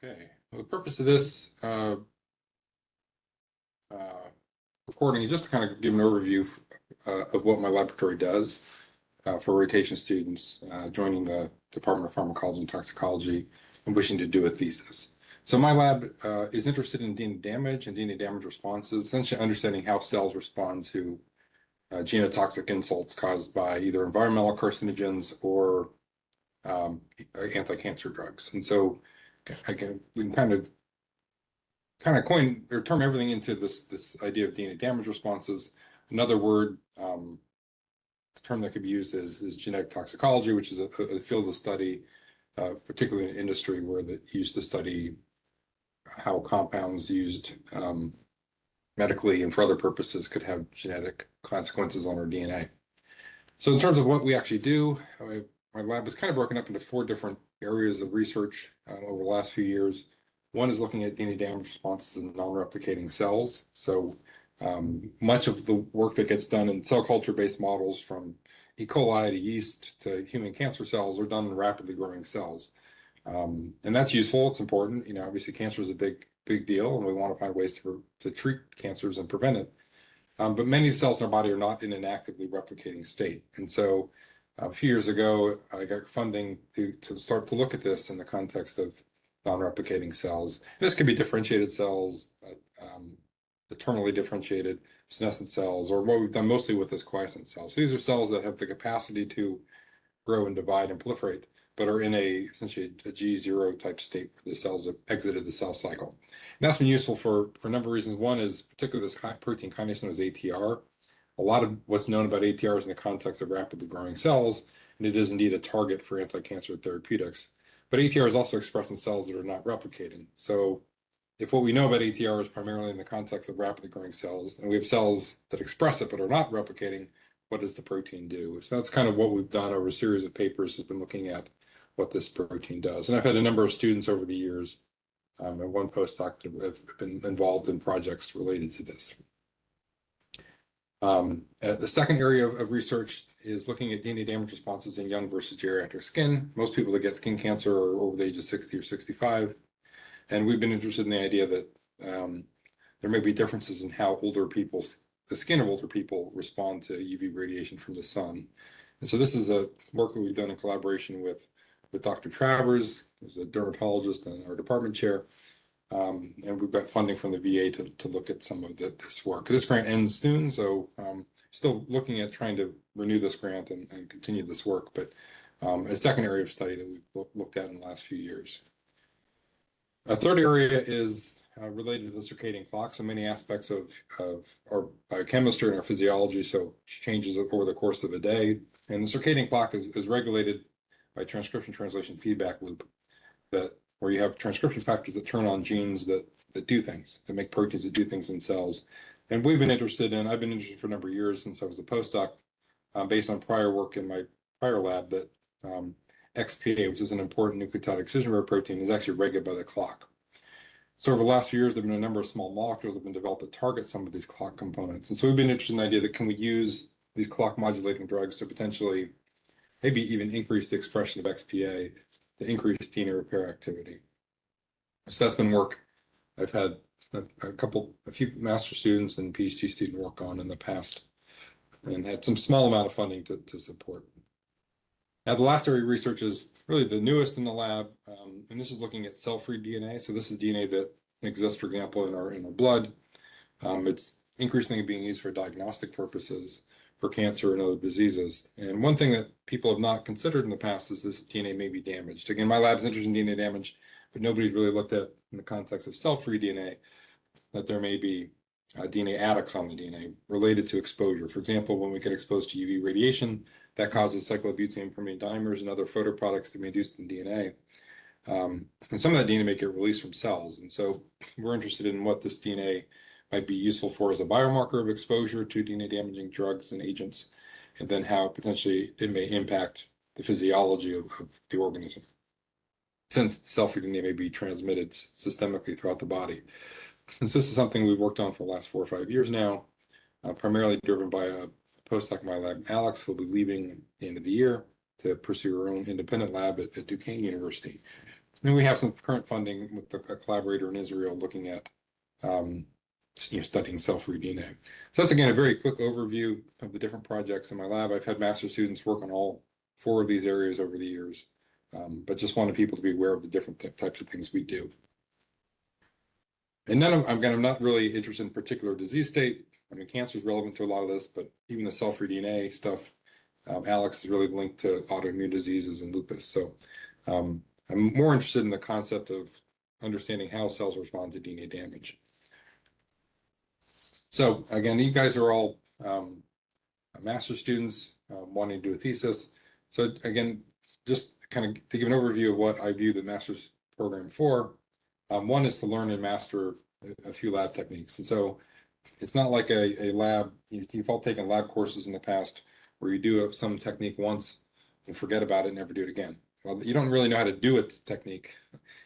Okay, well, the purpose of this recording is just to kind of give an overview of what my laboratory does for rotation students joining the Department of Pharmacology and Toxicology and wishing to do a thesis. So my lab is interested in DNA damage and DNA damage responses, essentially understanding how cells respond to genotoxic insults caused by either environmental carcinogens or anti-cancer drugs. And so again, we can kind of coin or term everything into this idea of DNA damage responses. Another word, term that could be used is genetic toxicology, which is a field of study, particularly in industry, where they used to study how compounds used medically and for other purposes could have genetic consequences on our DNA. So in terms of what we actually do, my lab is kind of broken up into 4 different areas of research over the last few years. One is looking at DNA damage responses in non-replicating cells. So much of the work that gets done in cell culture-based models, from E. coli to yeast to human cancer cells, are done in rapidly growing cells. And that's useful. It's important. You know, obviously cancer is a big deal, and we want to find ways to treat cancers and prevent it. But many of the cells in our body are not in an actively replicating state. And so a few years ago, I got funding to start to look at this in the context of non-replicating cells. This could be differentiated cells, the terminally differentiated senescent cells, or what we've done mostly with is quiescent cells. So these are cells that have the capacity to grow and divide and proliferate, but are in essentially a G0 type state where the cells have exited the cell cycle. And that's been useful for a number of reasons. One is particularly this protein kinase known as ATR. A lot of what's known about ATR is in the context of rapidly growing cells, and it is indeed a target for anti-cancer therapeutics. But ATR is also expressed in cells that are not replicating. So if what we know about ATR is primarily in the context of rapidly growing cells, and we have cells that express it but are not replicating, what does the protein do? So that's kind of what we've done over a series of papers, has been looking at what this protein does. And I've had a number of students over the years, and one postdoc that have been involved in projects related to this. The second area of research is looking at DNA damage responses in young versus geriatric skin. Most people that get skin cancer are over the age of 60 or 65. And we've been interested in the idea that there may be differences in how the skin of older people respond to UV radiation from the sun. And so this is a work that we've done in collaboration with Dr. Travers, who's a dermatologist and our department chair. And we've got funding from the VA to look at some of this work. This grant ends soon, so still looking at trying to renew this grant and continue this work, but a second area of study that we've looked at in the last few years. A third area is related to the circadian clock, so many aspects of our biochemistry and our physiology, so changes over the course of a day. And the circadian clock is regulated by transcription translation feedback loop, where you have transcription factors that turn on genes that do things, that make proteins that do things in cells. And I've been interested for a number of years since I was a postdoc, based on prior work in my prior lab, that XPA, which is an important nucleotide excision protein, is actually regulated by the clock. So over the last few years, there have been a number of small molecules that have been developed that target some of these clock components. And so we've been interested in the idea that can we use these clock modulating drugs to potentially maybe even increase the expression of XPA to increase DNA repair activity. So that's been work I've had a few master students and PhD student work on in the past, and had some small amount of funding to support. Now, the last area of research is really the newest in the lab, and this is looking at cell-free DNA. So this is DNA that exists, for example, in our blood. It's increasingly being used for diagnostic purposes for cancer and other diseases. And one thing that people have not considered in the past is this DNA may be damaged. Again, my lab's interested in DNA damage, but nobody's really looked at, in the context of cell-free DNA, that there may be DNA adducts on the DNA related to exposure. For example, when we get exposed to UV radiation, that causes cyclobutane permeate dimers and other photoproducts to be induced in DNA. And some of that DNA may get released from cells. And so we're interested in what this DNA might be useful for as a biomarker of exposure to DNA damaging drugs and agents, and then how potentially it may impact the physiology of the organism, since cell-free DNA may be transmitted systemically throughout the body. And so this is something we've worked on for the last 4 or 5 years now, primarily driven by a postdoc in my lab, Alex, who will be leaving at the end of the year to pursue her own independent lab at Duquesne University. And we have some current funding with a collaborator in Israel looking at studying cell-free DNA. So that's, again, a very quick overview of the different projects in my lab. I've had master's students work on all 4 of these areas over the years, but just wanted people to be aware of the different types of things we do. And I'm not really interested in particular disease state. I mean, cancer is relevant to a lot of this, but even the cell-free DNA stuff, Alex is really linked to autoimmune diseases and lupus. So I'm more interested in the concept of understanding how cells respond to DNA damage. So again, you guys are all master's students wanting to do a thesis. So again, just kind of to give an overview of what I view the master's program for, one is to learn and master a few lab techniques. And so it's not like a lab, you've all taken lab courses in the past where you do some technique once and forget about it and never do it again. Well, you don't really know how to do a technique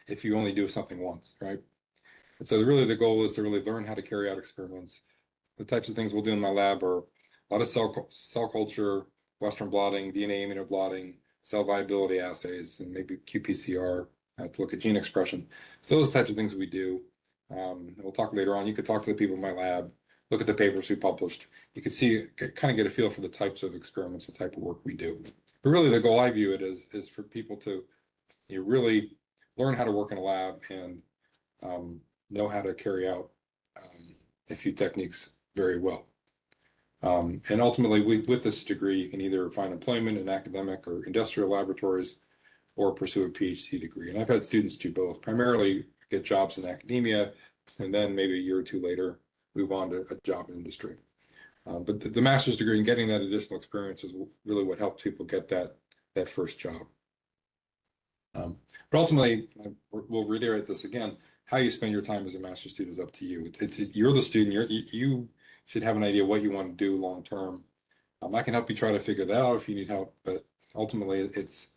if you only do something once, right? And so really the goal is to really learn how to carry out experiments. The types of things we'll do in my lab are a lot of cell culture, Western blotting, DNA immunoblotting, cell viability assays, and maybe qPCR to look at gene expression. So those types of things we do. We'll talk later on. You could talk to the people in my lab, look at the papers we published. You could see, kind of get a feel for the types of experiments, the type of work we do. But really the goal I view it is for people to really learn how to work in a lab and know how to carry out a few techniques very well. And ultimately, with this degree, you can either find employment in academic or industrial laboratories or pursue a PhD degree. And I've had students do both, primarily get jobs in academia, and then maybe a year or two later, move on to a job in industry. But the master's degree and getting that additional experience is really what helps people get that first job. But ultimately, we'll reiterate this again, how you spend your time as a master's student is up to you. You're the student, you should have an idea what you want to do long term. I can help you try to figure that out if you need help, but ultimately it's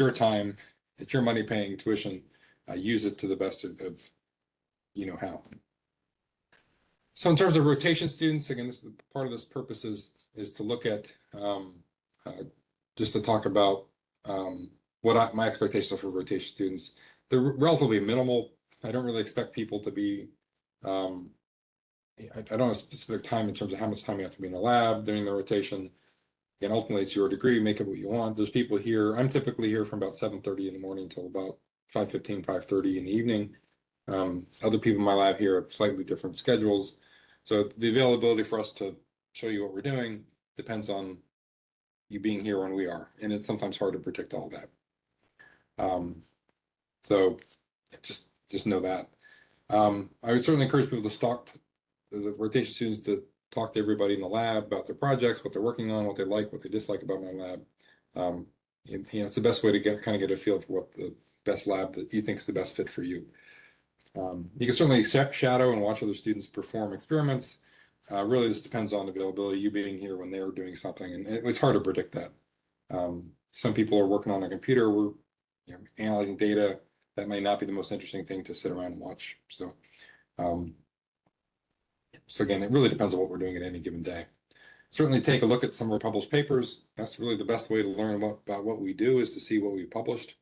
your time, it's your money paying tuition. Use it to the best of how. So in terms of rotation students, again, part of this purpose is to look at just to talk about what my expectations are for rotation students. They're relatively minimal. I don't really expect people to be I don't have a specific time in terms of how much time you have to be in the lab during the rotation. Again, ultimately, it's your degree. Make it what you want. There's people here. I'm typically here from about 7:30 in the morning till about 5:15, 5:30 in the evening. Other people in my lab here have slightly different schedules. So the availability for us to show you what we're doing depends on you being here when we are. And it's sometimes hard to predict all that. So just know that. I would certainly encourage people to talk the rotation students to talk to everybody in the lab about their projects, what they're working on, what they like, what they dislike about my lab. It's the best way to kind of get a feel for what the best lab that you think is the best fit for you. You can certainly shadow and watch other students perform experiments. Really, this depends on availability, you being here when they're doing something, and it's hard to predict that. Some people are working on a computer, we're analyzing data. That may not be the most interesting thing to sit around and watch. So again, it really depends on what we're doing at any given day. Certainly take a look at some of our published papers. That's really the best way to learn about what we do, is to see what we published.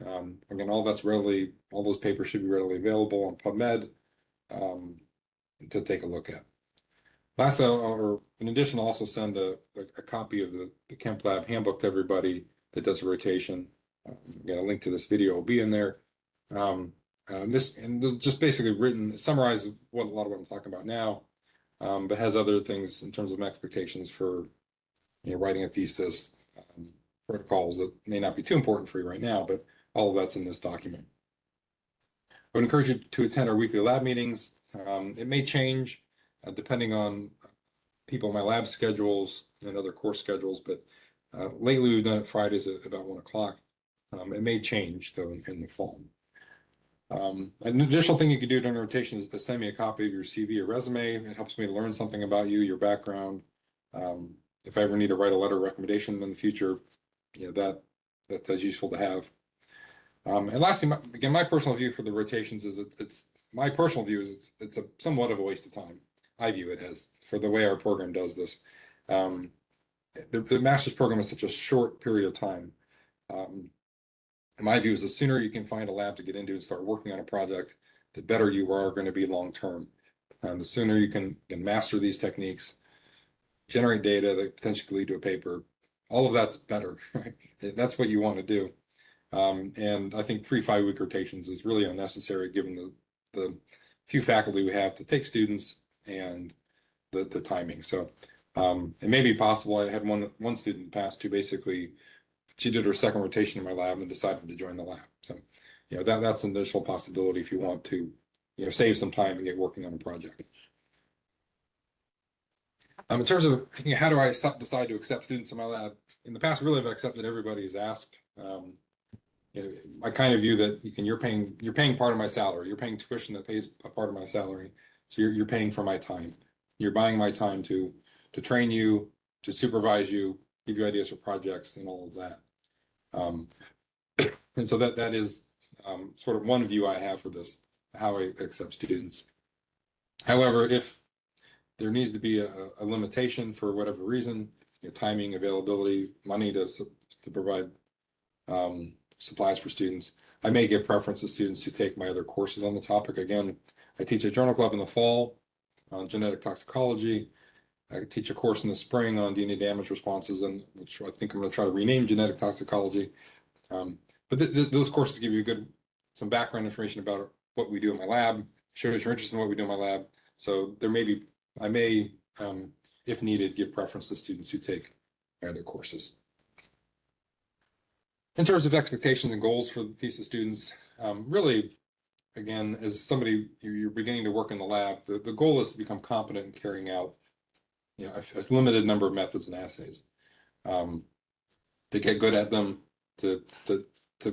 Again, all those papers should be readily available on PubMed to take a look at. Last, or in addition, I'll also send a copy of the Kemp Lab handbook to everybody that does a rotation. Again, a link to this video will be in there. Just basically summarizes a lot of what I'm talking about now, but has other things in terms of expectations for writing a thesis, protocols that may not be too important for you right now, but all of that's in this document. I would encourage you to attend our weekly lab meetings. It may change depending on people in my lab schedules and other course schedules, but lately we've done it Fridays at about 1 o'clock. It may change though in the fall. An additional thing you can do during rotation is send me a copy of your CV or resume. It helps me to learn something about you, your background. If I ever need to write a letter of recommendation in the future, that's useful to have. And lastly, again, my personal view for the rotations is it's a somewhat of a waste of time. I view it as, for the way our program does this. The master's program is such a short period of time. in my view, is the sooner you can find a lab to get into and start working on a project, the better you are going to be long term. The sooner you can master these techniques, generate data that potentially lead to a paper, all of that's better, right? That's what you want to do. And I think 3 5-week rotations is really unnecessary given the few faculty we have to take students and the timing. So it may be possible. I had one student pass who basically she did her second rotation in my lab and decided to join the lab. So that's an additional possibility if you want to save some time and get working on a project. In terms of how do I decide to accept students in my lab? In the past, really, I've accepted everybody who's asked. I kind of view that you're paying part of my salary. You're paying tuition that pays a part of my salary. So you're paying for my time. You're buying my time to train you, to supervise you, give you ideas for projects and all of that. And so that is sort of one view I have for this, how I accept students. However, if there needs to be a limitation for whatever reason, timing, availability, money to provide supplies for students, I may give preference to students who take my other courses on the topic. Again, I teach a journal club in the fall on genetic toxicology. I teach a course in the spring on DNA damage responses, and which I think I'm going to try to rename genetic toxicology. But those courses give you some background information about what we do in my lab, shows you're interested in what we do in my lab. So I may, if needed, give preference to students who take my other courses. In terms of expectations and goals for the thesis students, really, again, as somebody, you're beginning to work in the lab, the goal is to become competent in carrying out a limited number of methods and assays, to get good at them, to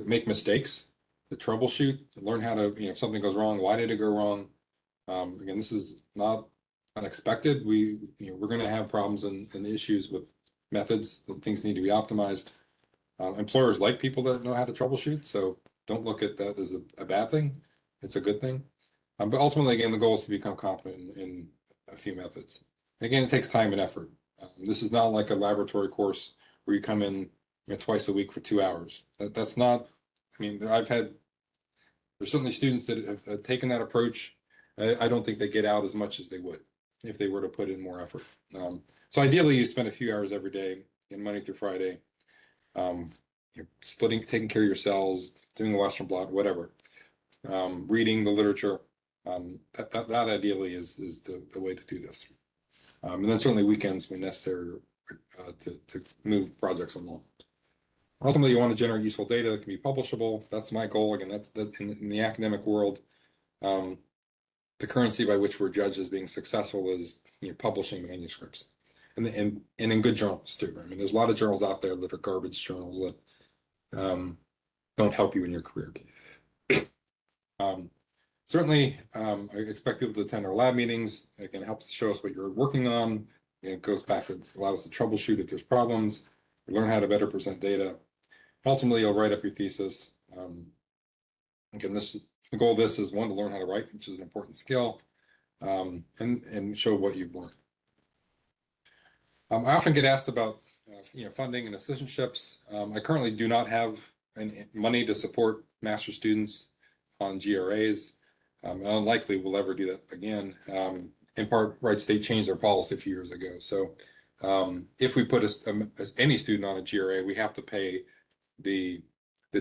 make mistakes, to troubleshoot, to learn how to, if something goes wrong, why did it go wrong? Again, this is not unexpected. We're going to have problems and issues with methods. Things need to be optimized. Employers like people that know how to troubleshoot, so don't look at that as a bad thing. It's a good thing. But ultimately, again, the goal is to become competent in a few methods. And again, it takes time and effort. This is not like a laboratory course where you come in twice a week for 2 hours. That's not, there's certainly students that have taken that approach. I don't think they get out as much as they would if they were to put in more effort. So ideally, you spend a few hours every day, Monday through Friday, you're taking care of your cells, doing a Western blot, whatever, reading the literature. That ideally is the way to do this. And then certainly weekends when necessary to move projects along. Ultimately, you want to generate useful data that can be publishable. That's my goal. Again, that's in the academic world. The currency by which we're judged as being successful is publishing manuscripts, and in good journals too. There's a lot of journals out there that are garbage journals that don't help you in your career. Certainly, I expect people to attend our lab meetings. Again, it helps to show us what you're working on. It goes back to allows us to troubleshoot if there's problems, learn how to better present data. Ultimately, you'll write up your thesis. Again, the goal of this is one, to learn how to write, which is an important skill, and show what you've learned. I often get asked about funding and assistantships. I currently do not have any money to support master's students on GRAs. Unlikely we'll ever do that again. In part, Wright State changed their policy a few years ago. So if we put any student on a GRA, we have to pay the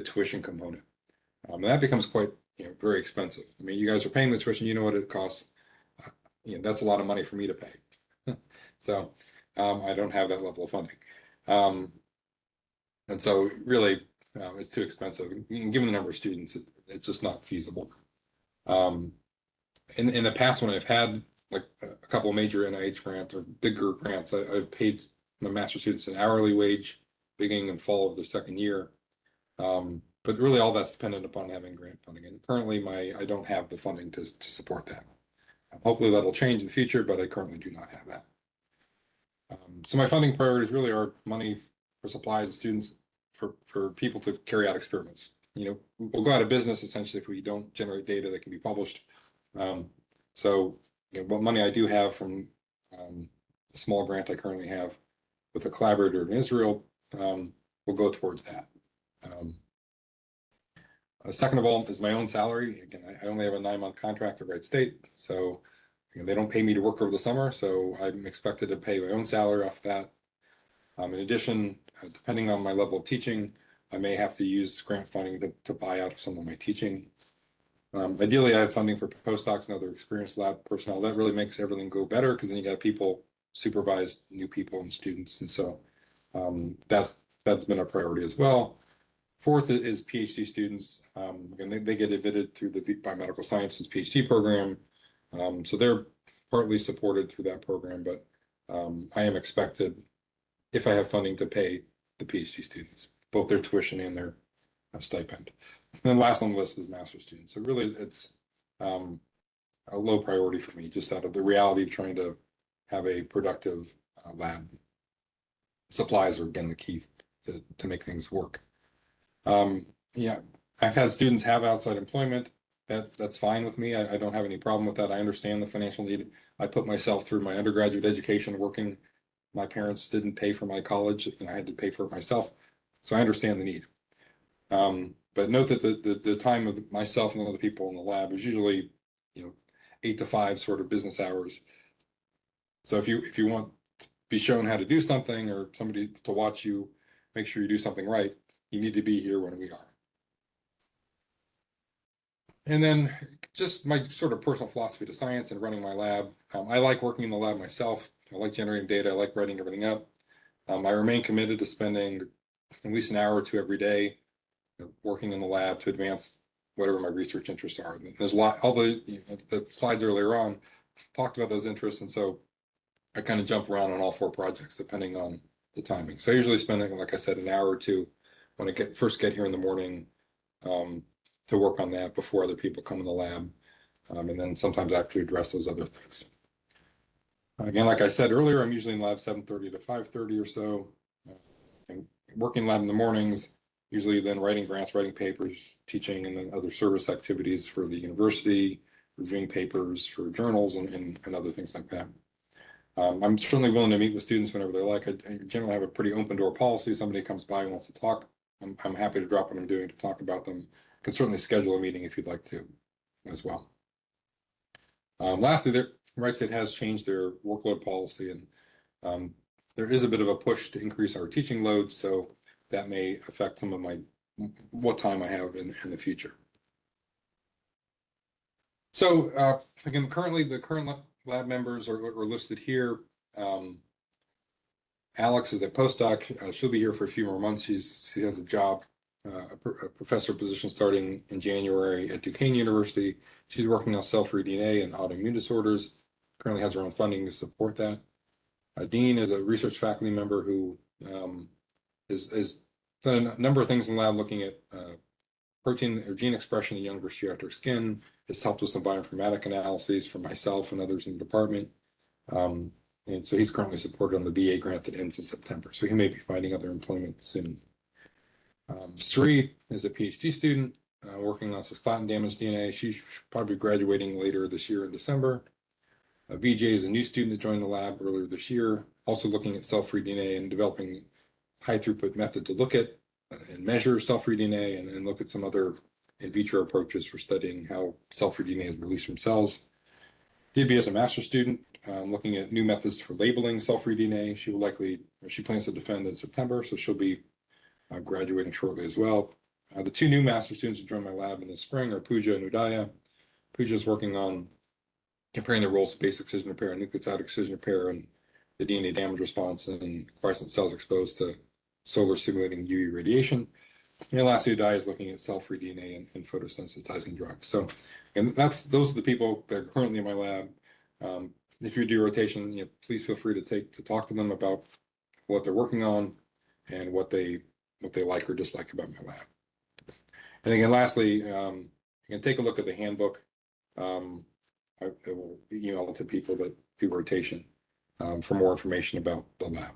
tuition component. And that becomes quite very expensive. You guys are paying the tuition, you know what it costs. That's a lot of money for me to pay. So I don't have that level of funding. And so really, it's too expensive. Given the number of students, it's just not feasible. In the past, when I've had like a couple of major NIH grants or bigger grants, I've paid my master students an hourly wage beginning in fall of their second year. But really all that's dependent upon having grant funding. And currently I don't have the funding to support that. Hopefully that'll change in the future, but I currently do not have that. So my funding priorities really are money for supplies and students for people to carry out experiments. We'll go out of business essentially if we don't generate data that can be published. So what money I do have from a small grant I currently have with a collaborator in Israel will go towards that. Second of all is my own salary. Again, I only have a 9-month contract at Wright State, so they don't pay me to work over the summer, so I'm expected to pay my own salary off that. In addition, depending on my level of teaching, I may have to use grant funding to buy out some of my teaching. Ideally, I have funding for postdocs and other experienced lab personnel. That really makes everything go better because then you got people supervise new people and students, and so that's been a priority as well. Fourth is PhD students. And they get admitted through the biomedical sciences PhD program. So they're partly supported through that program, but I am expected, if I have funding, to pay the PhD students, both their tuition and their stipend. And then last on the list is master's students. So really it's a low priority for me, just out of the reality of trying to have a productive lab. Supplies are, again, the key to make things work. Yeah, I've had students have outside employment. That's fine with me. I don't have any problem with that. I understand the financial need. I put myself through my undergraduate education working. My parents didn't pay for my college, and I had to pay for it myself. So I understand the need. But note that the time of myself and other people in the lab is usually, 8 to 5 sort of business hours. So if you want to be shown how to do something or somebody to watch you, make sure you do something right, you need to be here when we are. And then just my sort of personal philosophy to science and running my lab. I like working in the lab myself. I like generating data. I like writing everything up. I remain committed to spending at least an hour or two every day working in the lab to advance whatever my research interests are. And there's a lot, all the slides earlier on talked about those interests. And so I kind of jump around on all 4 projects depending on the timing. So I usually spend, like I said, an hour or two when I first get here in the morning to work on that before other people come in the lab. And then sometimes I have to address those other things. Again, like I said earlier, I'm usually in lab 7:30 to 5:30 or so. And working lab in the mornings, usually then writing grants, writing papers, teaching, and then other service activities for the university, reviewing papers for journals and other things like that. I'm certainly willing to meet with students whenever they like. I generally have a pretty open door policy. If somebody comes by and wants to talk, I'm happy to drop what I'm doing to talk about them. Can certainly schedule a meeting if you'd like to as well. Lastly, Wright State has changed their workload policy, and there is a bit of a push to increase our teaching load, so that may affect some of what time I have in the future. So again, currently the current lab members are listed here. Alex is a postdoc. She'll be here for a few more months. She has a job, a professor position starting in January at Duquesne University. She's working on cell-free DNA and autoimmune disorders. Currently has her own funding to support that. Dean is a research faculty member who has done a number of things in the lab looking at protein or gene expression in young versus geriatric skin. Has helped with some bioinformatic analyses for myself and others in the department. And so he's currently supported on the BA grant that ends in September. So he may be finding other employment soon. Sri is a PhD student working on cisplatin damaged DNA. She's probably graduating later this year in December. VJ is a new student that joined the lab earlier this year, also looking at cell-free DNA and developing high throughput method to look at and measure cell-free DNA and look at some other in vitro approaches for studying how cell-free DNA is released from cells. DB is a master's student looking at new methods for labeling cell-free DNA. She plans to defend in September, so she'll be graduating shortly as well. The 2 new master's students who joined my lab in the spring are Pooja and Udaya. Pooja is working on comparing the roles of base excision repair and nucleotide excision repair and the DNA damage response in quiescent cells exposed to solar stimulating UV radiation. And lastly, Udaya is looking at cell-free DNA and photosensitizing drugs. So, and those are the people that are currently in my lab. If you do rotation, please feel free to talk to them about what they're working on and what they like or dislike about my lab. And again, lastly, you can take a look at the handbook. I will email it to people that do rotation for more information about the lab.